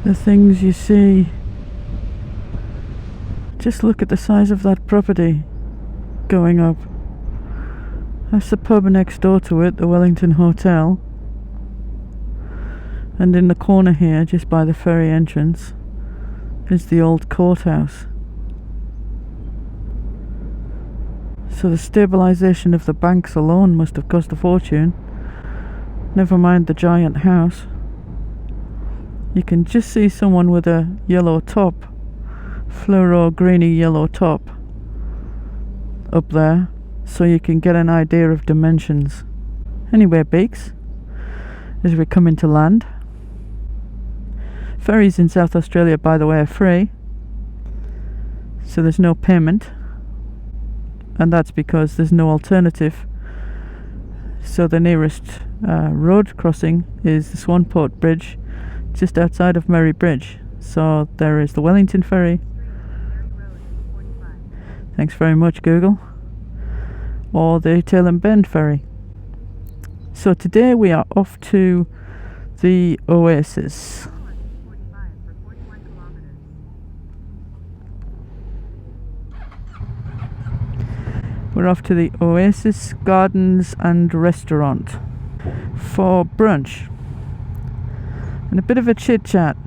The things you see. Just look at the size of that property going up. That's the pub next door to it, the Wellington Hotel. And in the corner here, just by the ferry entrance, is the old courthouse. So the stabilisation of the banks alone must have cost a fortune. Never mind the giant house. You can just see someone with a yellow top, fluoro greeny yellow top, up there, so you can get an idea of dimensions. Anyway, Beaks, as we come into land. Ferries in South Australia, by the way, are free, so there's no payment, and that's because there's no alternative. So the nearest road crossing is the Swanport Bridge, just outside of Murray Bridge. So there is the Wellington Ferry. Thanks very much, Google. Or the Tail and Bend Ferry. So today we are off to the Oasis. We're off to the Oasis Gardens and Restaurant for brunch and a bit of a chit chat.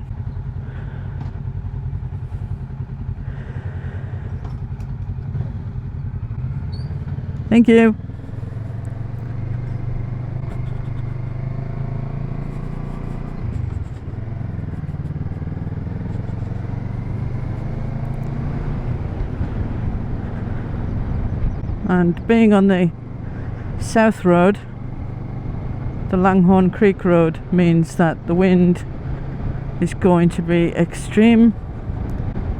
Thank you. And being on the South Road, the Langhorne Creek Road, means that the wind is going to be extreme,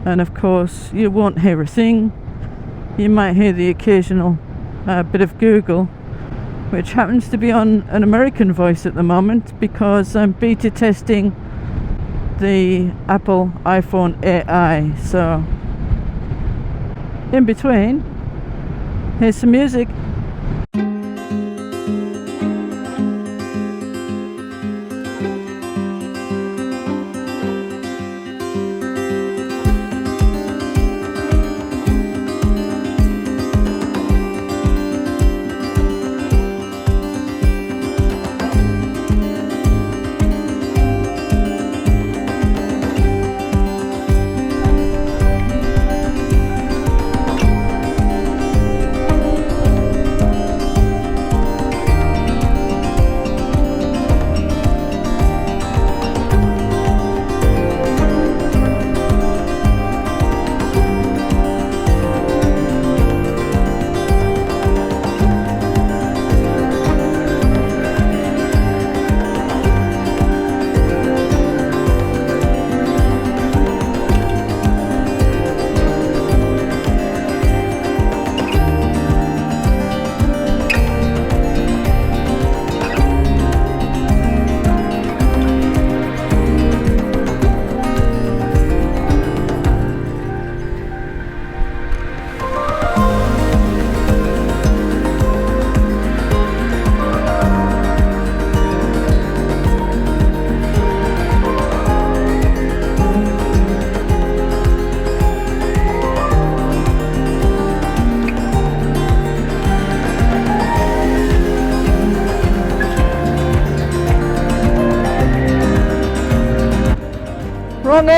and of course you won't hear a thing. You might hear the occasional bit of Google, which happens to be on an American voice at the moment because I'm beta testing the Apple iPhone AI. So in between, here's some music.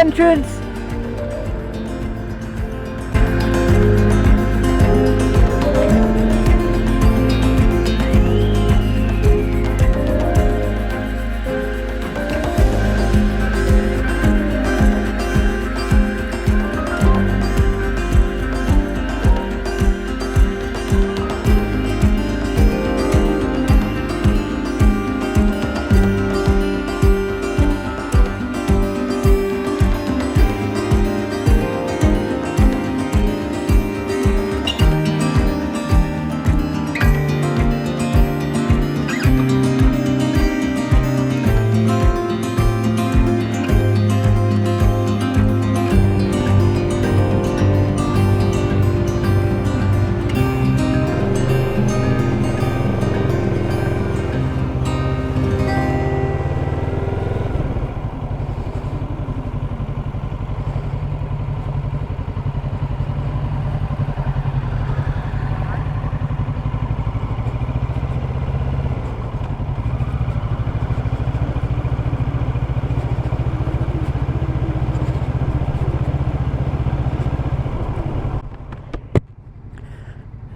entrance.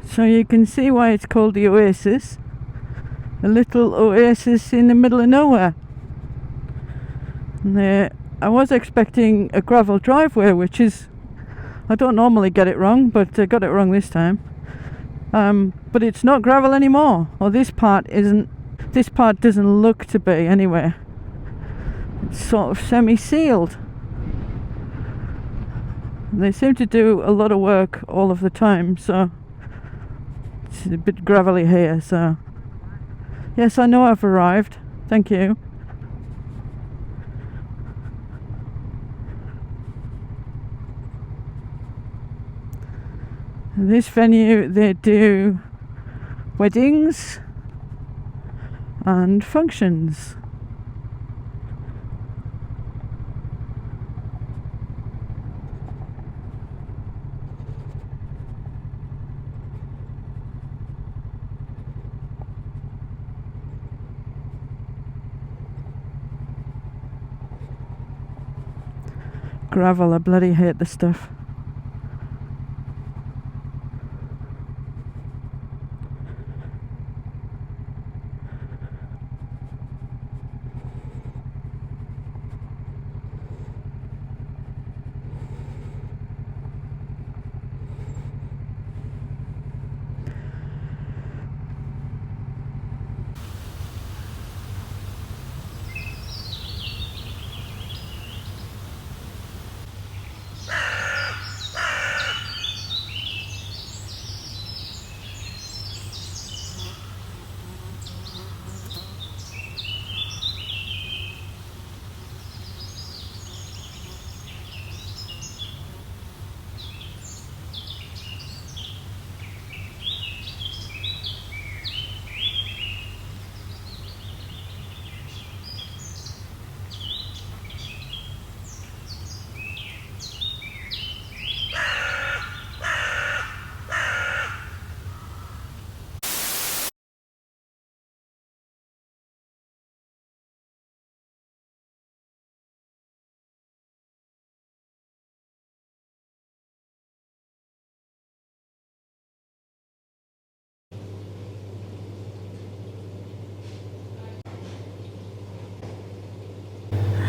So you can see why it's called the Oasis. A little oasis in the middle of nowhere. And, I was expecting a gravel driveway, which is, I don't normally get it wrong, but I got it wrong this time. But it's not gravel anymore, or this part isn't. This part doesn't look to be anyway. It's sort of semi-sealed. They seem to do a lot of work all of the time, so it's a bit gravelly here. So yes, I know I've arrived. Thank you. This venue, they do weddings and functions. Gravel, I bloody hate the stuff.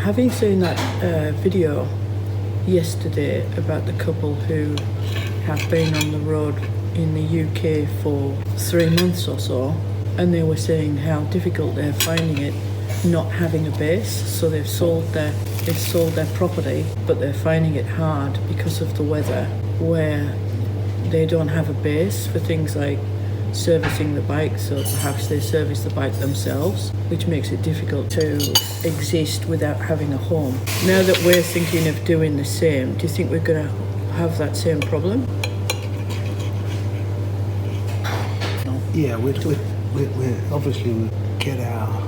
Having seen that video yesterday about the couple who have been on the road in the UK for 3 months or so, and they were saying how difficult they're finding it not having a base, so they've sold their property, but they're finding it hard because of the weather, where they don't have a base for things like servicing the bike, so perhaps they service the bike themselves, which makes it difficult to exist without having a home. Now that we're thinking of doing the same, do you think we're going to have that same problem? No. Yeah, we're obviously we'll get our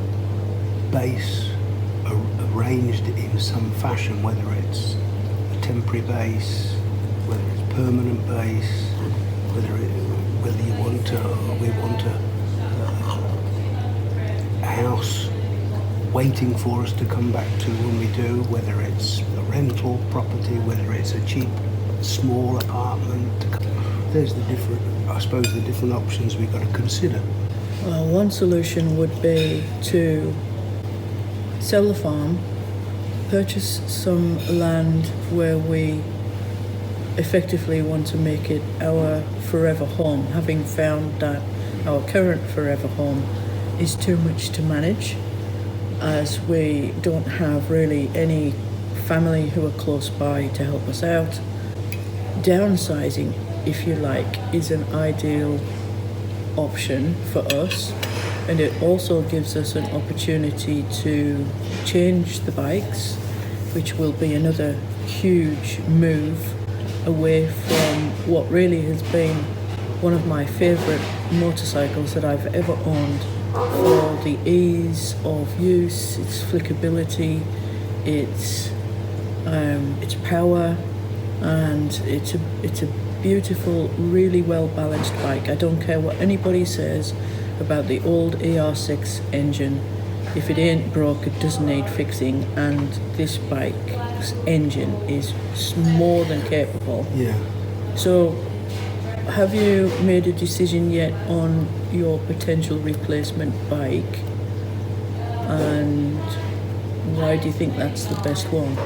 base arranged in some fashion, whether it's a temporary base, whether it's permanent base, whether you want to, we want a house waiting for us to come back to when we do, whether it's a rental property, whether it's a cheap, small apartment. There's the different, I suppose, the different options we've got to consider. Well, one solution would be to sell the farm, purchase some land where we effectively want to make it our forever home, having found that our current forever home is too much to manage, as we don't have really any family who are close by to help us out. Downsizing, if you like, is an ideal option for us, and it also gives us an opportunity to change the bikes, which will be another huge move away from what really has been one of my favourite motorcycles that I've ever owned, for the ease of use, its flickability, its power, and it's a beautiful, really well balanced bike. I don't care what anybody says about the old ER6 engine. If it ain't broke, it doesn't need fixing, and this bike's engine is more than capable. Yeah. So, have you made a decision yet on your potential replacement bike, and why do you think that's the best one?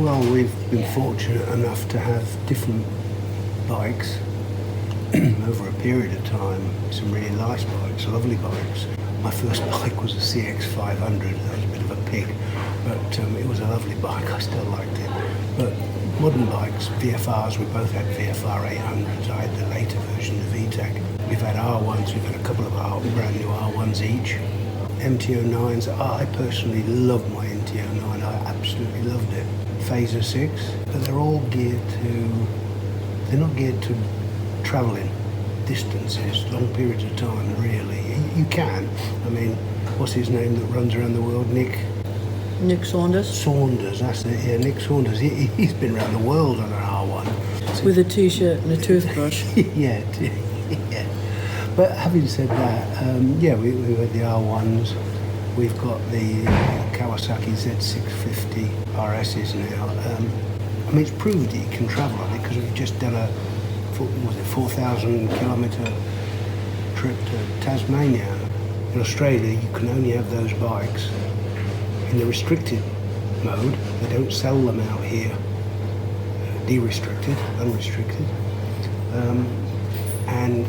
Well, we've been fortunate enough to have different bikes over a period of time. Some really nice bikes, lovely bikes. My first bike was a CX500. That was a bit of a pig, but it was a lovely bike. I still liked it. But modern bikes, VFRs, we both had VFR 800s. I had the later version, the VTEC. We've had R1s, we've had a couple of brand new R1s each. MT-09s, I personally love my MT-09. I absolutely loved it. Fazer 6, but they're all they're not geared to travelling distances, long periods of time, really. You can. I mean, what's his name that runs around the world? Nick Saunders? Saunders, that's it, yeah, Nick Saunders. He's been around the world on an R1. With a t-shirt and a toothbrush. Yeah. But having said that, we've had the R1s. We've got the Kawasaki Z650RSs now. I mean, it's proved that you can travel on it, because we've just done a 4,000 kilometre trip to Tasmania. In Australia, you can only have those bikes in the restricted mode. They don't sell them out here, de-restricted, unrestricted. And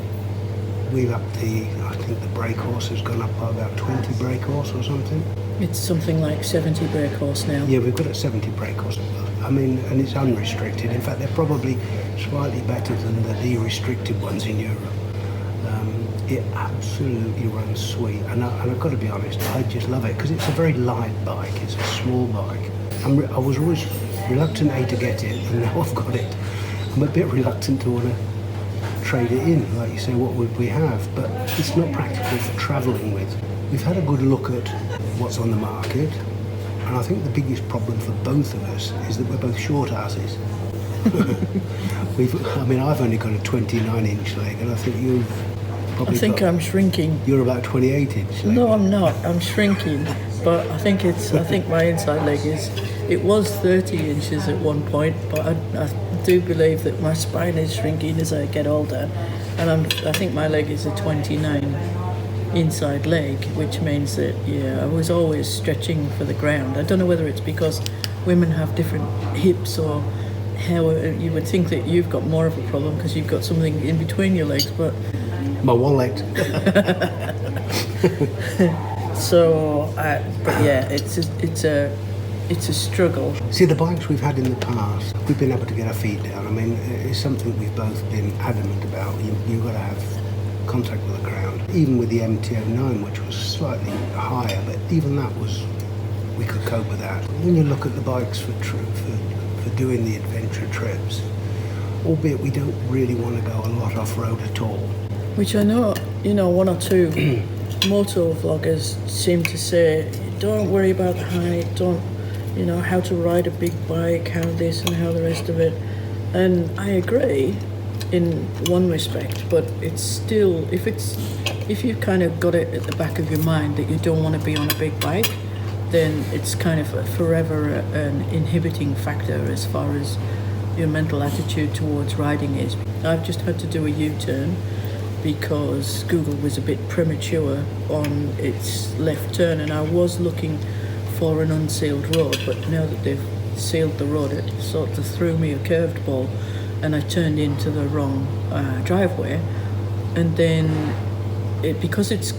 we've upped I think the brake horse has gone up by about 20 brake horse or something. It's something like 70 brake horse now. Yeah, we've got a 70 brake horse. I mean, and it's unrestricted. In fact, they're probably slightly better than the de-restricted ones in Europe. It absolutely runs sweet, and I've got to be honest, I just love it, because it's a very light bike. It's a small bike. I was always reluctant to get it, and now I've got it. I'm a bit reluctant to want to trade it in, like you say, what would we have? But it's not practical for travelling with. We've had a good look at what's on the market, and I think the biggest problem for both of us is that we're both short asses. I've only got a 29-inch leg, and I think you've probably I'm shrinking. You're about 28-inch leg. No, I'm not. I'm shrinking. But I think my inside leg it was 30 inches at one point, but I do believe that my spine is shrinking as I get older, and I think my leg is a 29 inside leg, which means that, I was always stretching for the ground. I don't know whether it's because women have different hips, or how you would think that you've got more of a problem because you've got something in between your legs, but... My one leg. So, it's a struggle. See, the bikes we've had in the past, we've been able to get our feet down. I mean, it's something we've both been adamant about. You've got to have contact with the ground. Even with the MT-09, which was slightly higher, but even that we could cope with that. When you look at the bikes for doing the adventure trips, albeit we don't really want to go a lot off-road at all. Which I know, one or two moto vloggers seem to say, don't worry about the height, don't, how to ride a big bike, how this and how the rest of it. And I agree in one respect, but it's still, if it's if you've kind of got it at the back of your mind that you don't want to be on a big bike, then it's kind of forever an inhibiting factor as far as your mental attitude towards riding is. I've just had to do a U-turn because Google was a bit premature on its left turn, and I was looking for an unsealed road, but now that they've sealed the road, it sort of threw me a curved ball and I turned into the wrong driveway. And then because it's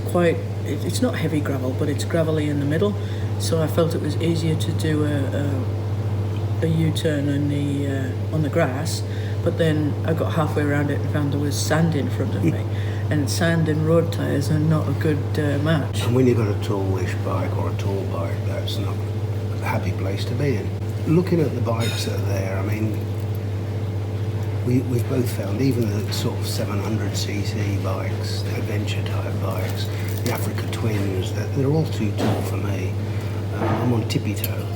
not heavy gravel, but it's gravelly in the middle, so I felt it was easier to do a U-turn on the grass. But then I got halfway around it and found there was sand in front of me, and sand and road tyres are not a good match. And when you've got a tallish bike or a tall bike, that's not a happy place to be in. Looking at the bikes that are there, I mean, we've both found, even the sort of 700cc bikes, the adventure type bikes, the Africa Twins, they're all too tall for me. I'm on tippy toe.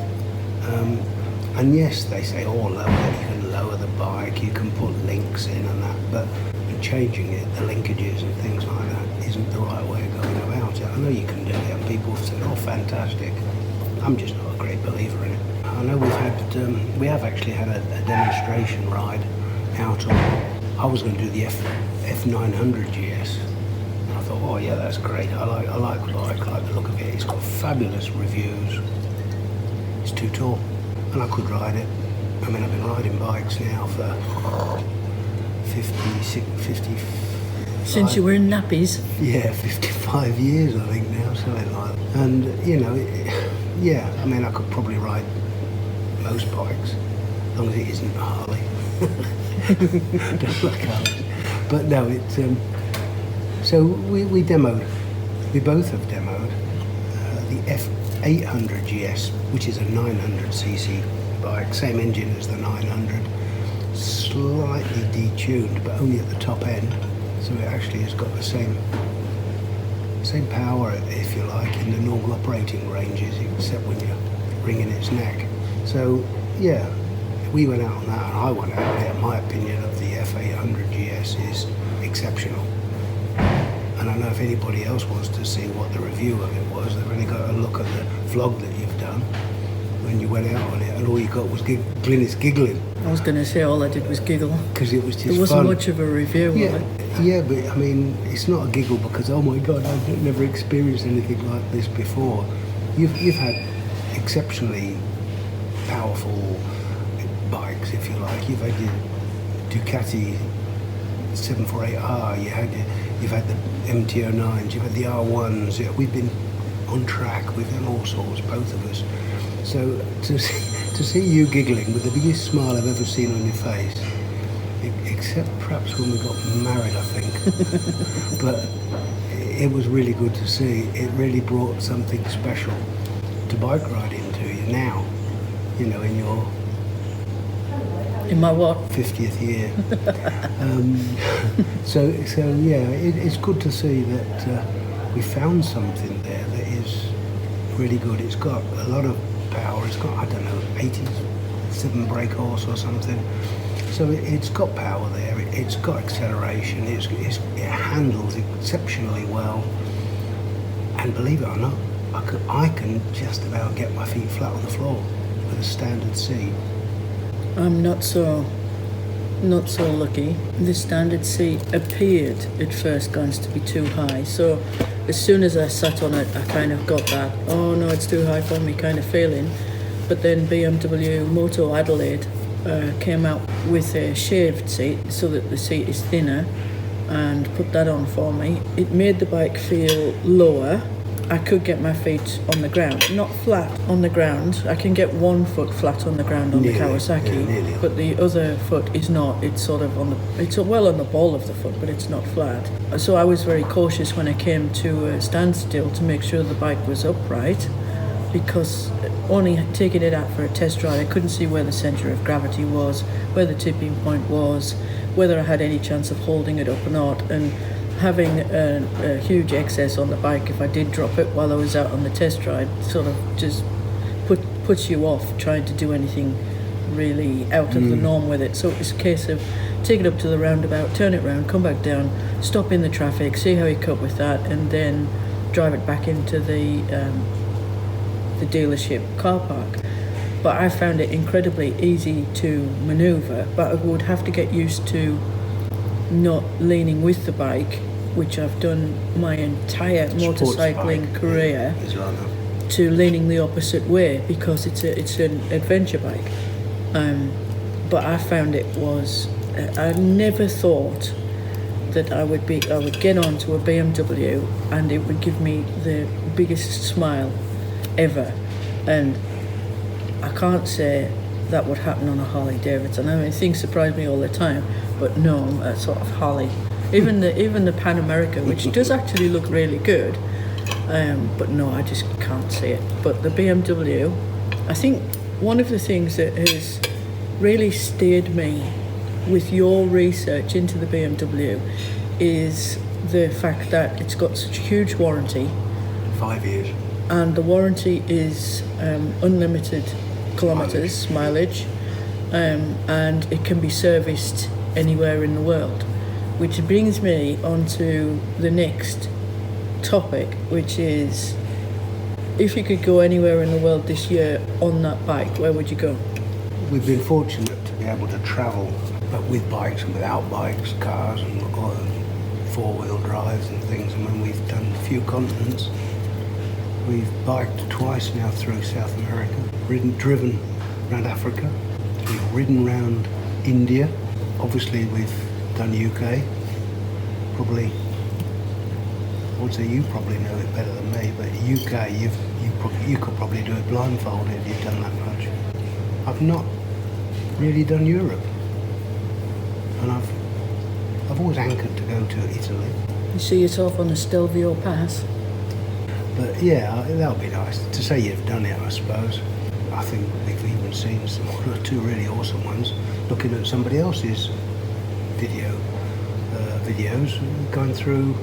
And yes, they say, oh, lower it, you can lower the bike, you can put links in and that, but changing it, the linkages and things like that, isn't the right way of going about it. I know you can do it, and people have said, oh, fantastic. I'm just not a great believer in it. I know we have actually had a demonstration ride out on, I was going to do the F800 GS. And I thought, oh yeah, that's great. I like the bike, I like the look of it. It's got fabulous reviews. It's too tall. And I could ride it. I mean, I've been riding bikes now for 50. Since you were in nappies? Yeah, 55 years, I think now, something like that. And, you know, yeah, I mean, I could probably ride most bikes, as long as it isn't a Harley. Don't like Harleys. But no, so we demoed, we both have demoed the F800 GS, which is a 900cc bike, same engine as the 900, slightly detuned, but only at the top end, so it actually has got the same power, if you like, in the normal operating ranges, except when you're wringing its neck. So yeah, we went out on that, and I went out on it. My opinion of the F800 GS is exceptional. And I don't know if anybody else wants to see what the review of it was. They've only got to look at the vlog that you've done when you went out on it, and all you got was Glynis giggling. I was going to say all I did was giggle. Because it was just There wasn't fun. much of a review of it. Yeah, but I mean, it's not a giggle because, oh my God, I've never experienced anything like this before. You've had exceptionally powerful bikes, if you like. You've had your Ducati 748R, you've had the MT-09s, you've had the R1s. Yeah, we've been on track, we've done all sorts, both of us. So to see you giggling with the biggest smile I've ever seen on your face, except perhaps when we got married, I think. But it was really good to see. It really brought something special to bike riding to you now, you know, in your... In my what? 50th year. So yeah, it's good to see that we found something there that is really good. It's got a lot of power. It's got, I don't know, 87 brake horse or something. So it's got power there. It's got acceleration. It handles exceptionally well. And believe it or not, I can just about get my feet flat on the floor with a standard seat. I'm not so lucky. The standard seat appeared at first glance to be too high, so as soon as I sat on it I kind of got that, oh no, it's too high for me kind of feeling. But then BMW Moto Adelaide came out with a shaved seat so that the seat is thinner and put that on for me. It made the bike feel lower. I could get my feet on the ground, not flat on the ground. I can get one foot flat on the ground on the Kawasaki, but the other foot is not. It's sort of it's well on the ball of the foot, but it's not flat. So I was very cautious when I came to a standstill to make sure the bike was upright, because only taking it out for a test ride, I couldn't see where the centre of gravity was, where the tipping point was, whether I had any chance of holding it up or not, and having a huge excess on the bike if I did drop it while I was out on the test ride sort of just puts you off trying to do anything really out of the norm with it. So it's a case of take it up to the roundabout, turn it round, come back down, stop in the traffic, see how you cope with that, and then drive it back into the dealership car park. But I found it incredibly easy to manoeuvre, but I would have to get used to not leaning with the bike, which I've done my entire motorcycling career, to leaning the opposite way because it's an adventure bike. But I found it was, I never thought that I would get onto a BMW and it would give me the biggest smile ever. And I can't say that would happen on a Harley Davidson. I mean, things surprise me all the time, but no, a sort of Harley. Even the Pan America, which does actually look really good, but no, I just can't see it. But the BMW, I think one of the things that has really steered me with your research into the BMW is the fact that it's got such a huge warranty. 5 years. And the warranty is unlimited kilometres, mileage, and it can be serviced anywhere in the world. Which brings me on to the next topic, which is, if you could go anywhere in the world this year on that bike, where would you go? We've been fortunate to be able to travel, but with bikes and without bikes, cars and four-wheel drives and things. And when we've done a few continents, we've biked twice now through South America, driven around Africa, we've ridden around India. Obviously we've done UK. Probably, I would say you probably know it better than me, but UK, you could probably do it blindfolded if you've done that much. I've not really done Europe, and I've always anchored to go to Italy. You see yourself on the Stelvio Pass? But yeah, that would be nice to say you've done it, I suppose. I think we've even seen one or two really awesome ones looking at somebody else's videos going through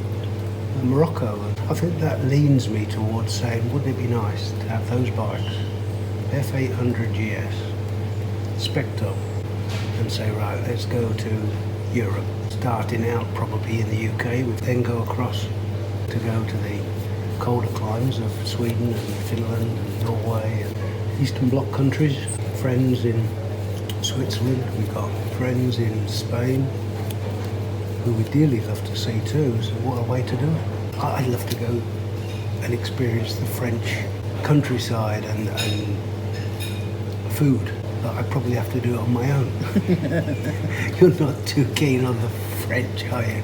Morocco. I think that leans me towards saying, wouldn't it be nice to have those bikes, F800 GS, spec'd up, and say, right, let's go to Europe. Starting out probably in the UK, we then go across to go to the colder climes of Sweden and Finland and Norway and Eastern Bloc countries. Friends in Switzerland, we've got friends in Spain who we'd dearly love to see too, so what a way to do it. I'd love to go and experience the French countryside and food, but I'd probably have to do it on my own. You're not too keen on the French, are you?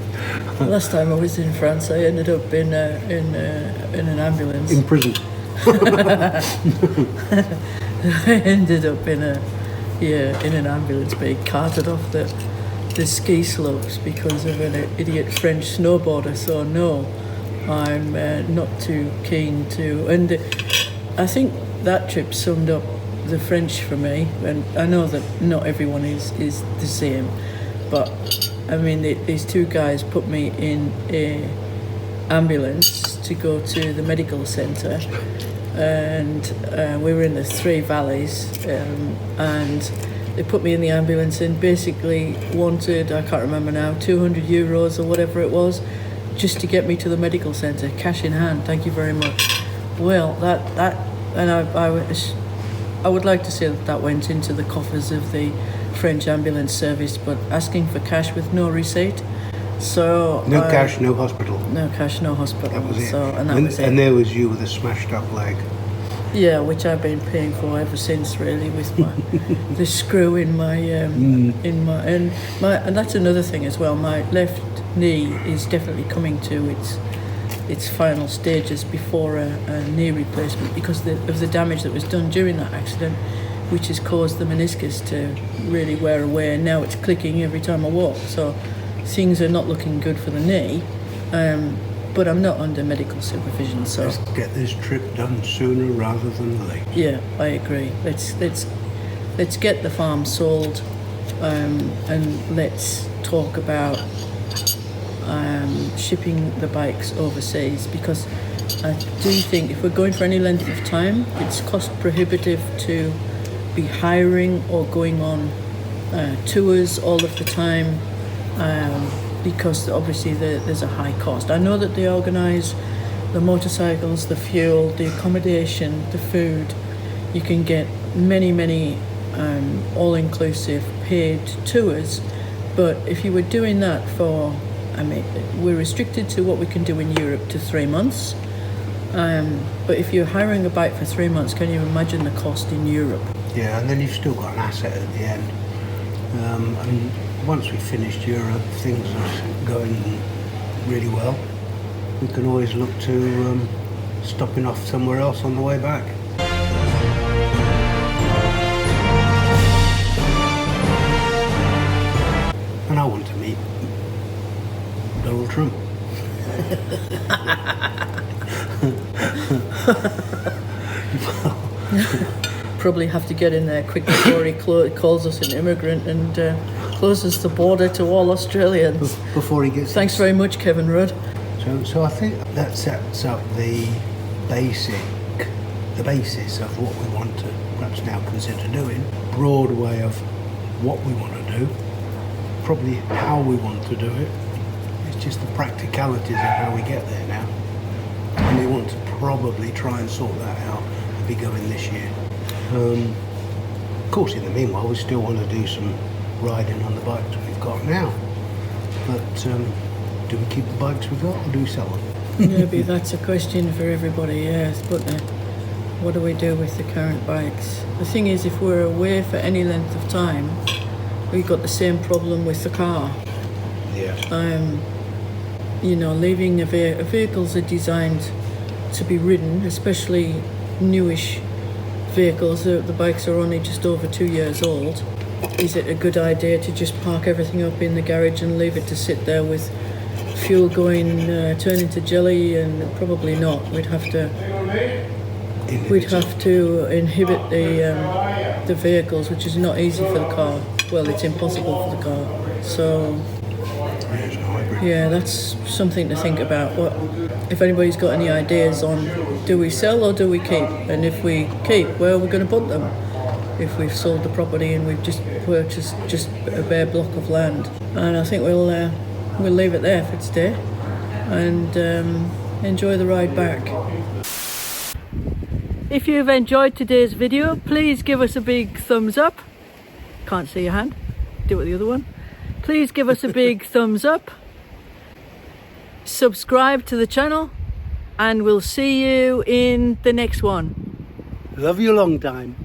Last time I was in France, I ended up in an ambulance. In prison. I ended up in an ambulance being carted off the ski slopes because of an idiot French snowboarder. So no, I'm not too keen to. And I think that trip summed up the French for me. And I know that not everyone is the same, but I mean these two guys put me in a ambulance to go to the medical centre, and we were in the Three Valleys, and they put me in the ambulance and basically wanted, I can't remember now, 200 euros or whatever it was, just to get me to the medical centre, cash in hand, thank you very much. Well, that and I would like to say that went into the coffers of the French ambulance service, but asking for cash with no receipt. So no cash, no hospital. No cash, no hospital. That was it. So, and that was it. And there was you with a smashed up leg. Yeah, which I've been paying for ever since, really, with my the screw in my and that's another thing as well. My left knee is definitely coming to its final stages before a knee replacement because of the damage that was done during that accident, which has caused the meniscus to really wear away, and now it's clicking every time I walk. So things are not looking good for the knee. But I'm not under medical supervision, so let's get this trip done sooner rather than later. Yeah, I agree. Let's get the farm sold, and let's talk about shipping the bikes overseas, because I do think if we're going for any length of time, it's cost prohibitive to be hiring or going on tours all of the time because obviously there's a high cost. I know that they organise the motorcycles, the fuel, the accommodation, the food. You can get many all-inclusive paid tours, but if you were doing that for, I mean, we're restricted to what we can do in Europe to 3 months. But if you're hiring a bike for 3 months, can you imagine the cost in Europe? Yeah, and then you've still got an asset at the end. And once we've finished Europe, things are going really well. We can always look to stopping off somewhere else on the way back. And I want to meet Donald Trump. Probably have to get in there quick before he calls us an immigrant and closes the border to all Australians. Before he gets... Thanks very much, Kevin Rudd. So I think that sets up the basis of what we want to perhaps now consider doing. Broad way of what we want to do, probably how we want to do it. It's just the practicalities of how we get there now. And we want to probably try and sort that out and be going this year. Of course, in the meanwhile, we still want to do some riding on the bikes we've got now. But do we keep the bikes we've got or do we sell them? Maybe that's a question for everybody, yes, but what do we do with the current bikes? The thing is, if we're away for any length of time, we've got the same problem with the car. Yeah. You know, leaving vehicles are designed to be ridden, especially newish vehicles. The bikes are only just over 2 years old. Is it a good idea to just park everything up in the garage and leave it to sit there with fuel going, turn into jelly? And probably not. We'd have to inhibit the vehicles, which is not easy for the car. Well, it's impossible for the car. So yeah, that's something to think about. What if anybody's got any ideas on, do we sell or do we keep? And if we keep, where are we going to put them? If we've sold the property and we've just purchased just a bare block of land. And I think we'll leave it there for today and enjoy the ride back. If you've enjoyed today's video, please give us a big thumbs up. Can't see your hand. Do it with the other one. Please give us a big thumbs up. Subscribe to the channel and we'll see you in the next one. Love you long time.